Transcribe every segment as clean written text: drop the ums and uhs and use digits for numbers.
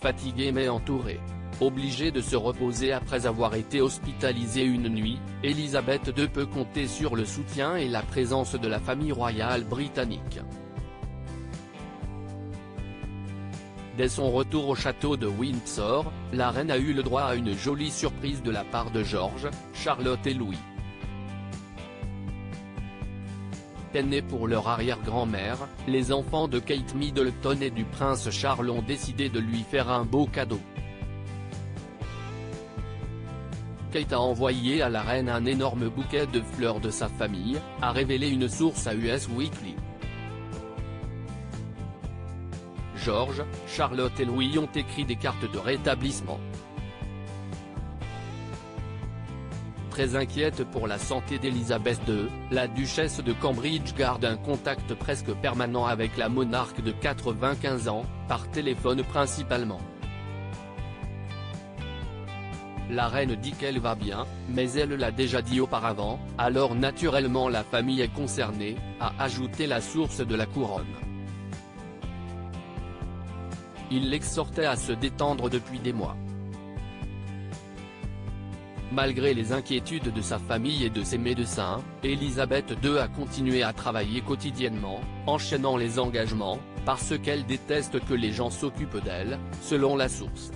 Fatiguée mais entourée. Obligée de se reposer après avoir été hospitalisée une nuit, Elisabeth II peut compter sur le soutien et la présence de la famille royale britannique. Dès son retour au château de Windsor, la reine a eu le droit à une jolie surprise de la part de George, Charlotte et Louis. Nés pour leur arrière-grand-mère, les enfants de Kate Middleton et du prince Charles ont décidé de lui faire un beau cadeau. Kate a envoyé à la reine un énorme bouquet de fleurs de sa famille, a révélé une source à Us Weekly. George, Charlotte et Louis ont écrit des cartes de rétablissement. Très inquiète pour la santé d'Elisabeth II, la duchesse de Cambridge garde un contact presque permanent avec la monarque de 95 ans, par téléphone principalement. La reine dit qu'elle va bien, mais elle l'a déjà dit auparavant, alors naturellement la famille est concernée, a ajouté la source de la couronne. Il l'exhortait à se détendre depuis des mois. Malgré les inquiétudes de sa famille et de ses médecins, Elisabeth II a continué à travailler quotidiennement, enchaînant les engagements, parce qu'elle déteste que les gens s'occupent d'elle, selon la source.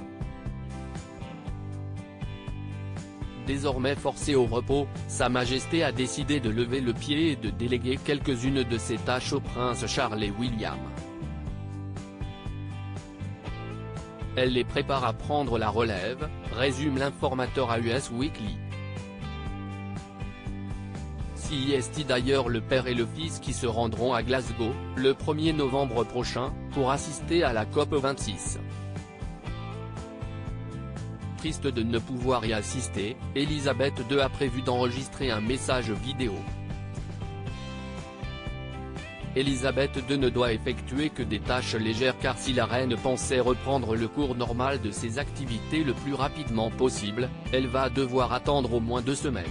Désormais forcée au repos, Sa Majesté a décidé de lever le pied et de déléguer quelques-unes de ses tâches aux princes Charles et William. Elle les prépare à prendre la relève, résume l'informateur à Us Weekly. C'est d'ailleurs le père et le fils qui se rendront à Glasgow, le 1er novembre prochain, pour assister à la COP26. Triste de ne pouvoir y assister, Elisabeth II a prévu d'enregistrer un message vidéo. Elisabeth II ne doit effectuer que des tâches légères car si la reine pensait reprendre le cours normal de ses activités le plus rapidement possible, elle va devoir attendre au moins 2 semaines.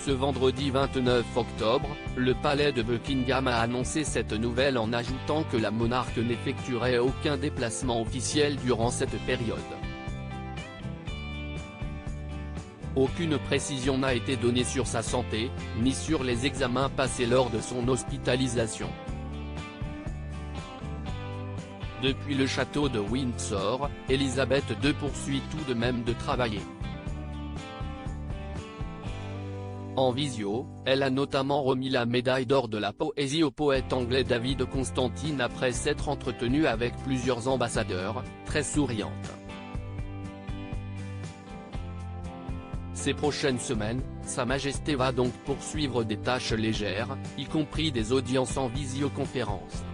Ce vendredi 29 octobre, le palais de Buckingham a annoncé cette nouvelle en ajoutant que la monarque n'effectuerait aucun déplacement officiel durant cette période. Aucune précision n'a été donnée sur sa santé, ni sur les examens passés lors de son hospitalisation. Depuis le château de Windsor, Elisabeth II poursuit tout de même de travailler. En visio, elle a notamment remis la médaille d'or de la poésie au poète anglais David Constantine après s'être entretenue avec plusieurs ambassadeurs, très souriante. Ces prochaines semaines, Sa Majesté va donc poursuivre des tâches légères, y compris des audiences en visioconférence.